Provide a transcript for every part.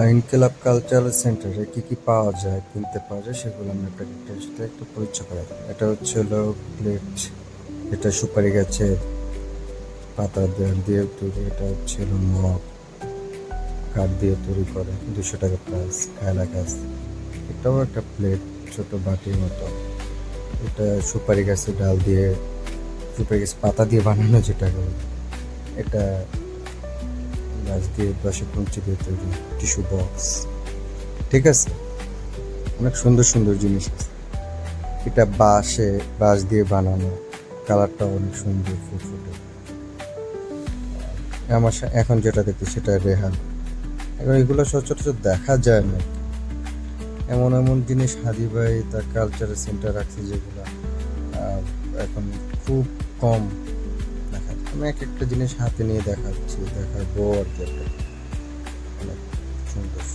ইনকিলাব cultural সেন্টারে কি কি পাওয়া যায়, কিনতে পাওয়া যায়, সেগুলো আমরা প্যাকেটটার সাথে একটু পরিচয় করা যায়। এটা হচ্ছে হলো প্লেট, এটা সুপারি গাছের পাতা দিয়ে তৈরি। এটা হচ্ছে হলো মগ, কাঠ দিয়ে তৈরি করে, 200 টাকা প্রাইস। কায়লা গাছ, এটাও একটা প্লেট, ছোট বাটির মতো। এটা সুপারি গাছের ডাল দিয়ে, সুপারি গাছের পাতা দিয়ে বানানো, যেটাকে বলে। এটা গাছ দিয়ে পাশে কুঞ্চি দিয়ে তৈরি টিস্যু বক্স। ঠিক আছে, অনেক সুন্দর সুন্দর জিনিস আছে। এটা বাঁশ দিয়ে বানানো, কালারটা অনেক সুন্দর ফুটফুটে। এখন যেটা দেখি সেটা রেহান। এখন এগুলো সচরাচর দেখা যায় না। এমন এমন জিনিস হাদি ভাই তার কালচারাল সেন্টার রাখছে, যেগুলো এখন খুব কম দেখা যায়। আমি এক একটা জিনিস হাতে নিয়ে দেখাবো আর কি। অনেক সুন্দর।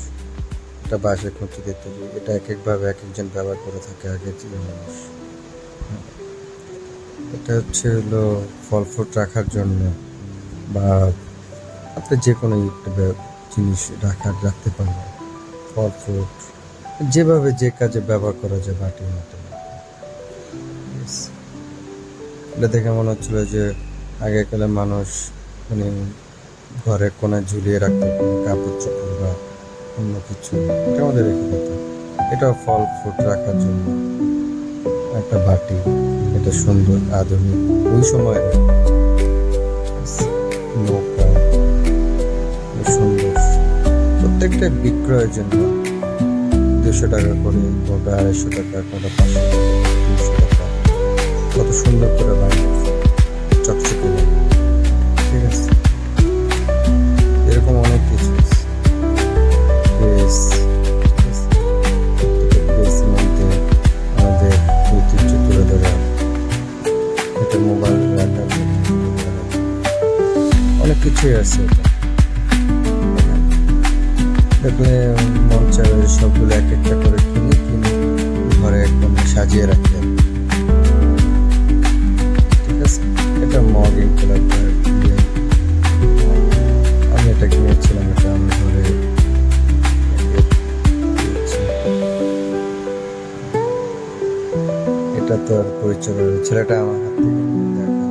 এটা বাঁশে খুঁটি দিয়ে তৈরি। এটা এক একভাবে এক একজন ব্যবহার করে থাকে আগের যে মানুষ। এটা হচ্ছে হলো ফল ফ্রুট রাখার জন্য, বা আপনি যে কোনো একটা জিনিস রাখতে পারবেন। ফল ফ্রুট যেভাবে যে কাজে ব্যবহার করা যায়, বাটির মতো। এটা দেখে মনে হচ্ছিল যে আগেকালে মানুষ মানে ঘরে কোনায় ঝুলিয়ে রাখতো কোনো কাপড় চোপড় বা অন্য কিছু, এটা আমাদের রেখে দিত। এটাও ফল ফ্রুট রাখার জন্য একটা বাটি। এটা সুন্দর আধুনিক ওই সময়ের নৌকা, সুন্দর। প্রত্যেকটা বিক্রয়ের জন্য 200 টাকা করে, কোনটা 250 টাকা, কোনটা 500 টাকা, 300 টাকা। কত সুন্দর করে বানিয়েছে, চকচকে লাগে। ঠিক আছে, এরকম অনেক কিছু আছে। প্রেসের মধ্যে আমাদের ঐতিহ্য তুলে ধরা। এটা মোবাইল রাখার অনেক কিছুই আছে। দেখলে মন চায় সবগুলো এক একটা করে কিনে ঘরে একদম সাজিয়ে রাখতে। ঠিক আছে, এটা মগ ইনকিলাব। আমি এটা কিনেছিলাম, এটা আমি ঘরে। এটা তো আর পরিচয় করে ছেলেটা আমার হাত থেকে দেখা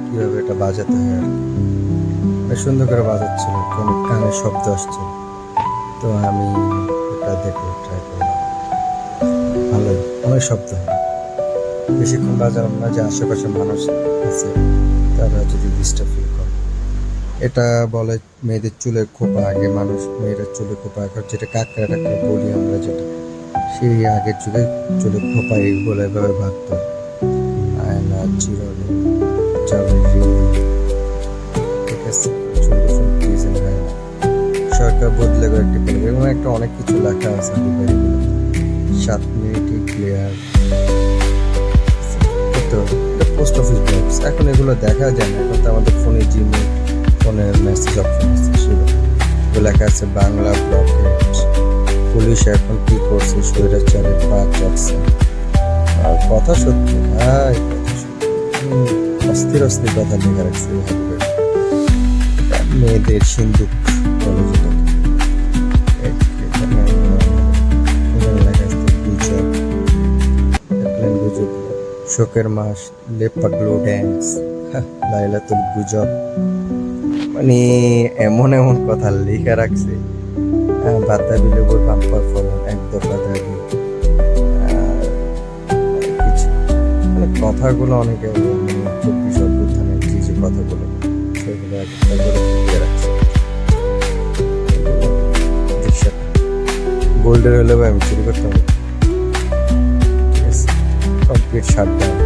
কিভাবে এটা বাজাতে হয় আর কি। সুন্দর করে বাজাচ্ছিল, কোনো কানে শব্দ আসছে, তো আমি এটা দেখে ট্রাই করলাম। ভালো, অনেক শব্দ হয়। বেশিক্ষণ বাজালাম না, যে আশেপাশে মানুষ আছে তারা যদি ডিস্টার্ব ফিল করে। এটা বলে মেয়েদের চুলের খোপা। আগে মানুষ মেয়েরা চুলের খোপা, এখন যেটা কাঁকড়া টাকড়া বলি আমরা, যেটা সেই আগের যুগে চুলের খোপা এইগুলো এভাবে ভাবতো। আয়না, চিরুনি, চাবির রিং। ঠিক আছে, সুন্দর সুন্দর ডিজাইন হয় না। সরকার বদলে কয়েকটি পেলে এবং একটা অনেক কিছু লেখা আছে। 7 মিনিটই ক্লিয়ার। এটা পোস্ট অফিস বক্স। এখন এগুলো দেখা যায় না, এখন তো আমাদের ফোনে জিমেল, ফোনের মেসেজ অপশন আছে, সেগুলো লেখা আছে বাংলা ব্লকেট। পুলিশ এখন কি করছে, স্বৈরাচারের পা চাটছে। আর কথা সত্যি ভাই, কথা সত্যি। অস্থির অস্থির কথা লেখা রাখছে। মেয়েদের সিন্দুক বলে যেটা, শোকের মাস, লেপাগ্লো ড্যান্স, লাইলাতুল গুজব। মানে এমন এমন কথা লেখা রাখছে। বাতাবি লেবুর বাম্পার ফলন, এক দফা দাবি। কিছু মানে কথাগুলো অনেকে 24 অভ্যুত্থানের যে কথাগুলো, সেগুলো একটা করে লিখে রাখছে। গোল্ডের হলে আমি চুরি করতাম। ঠিক আছে, কমপ্লিট শাটডাউন।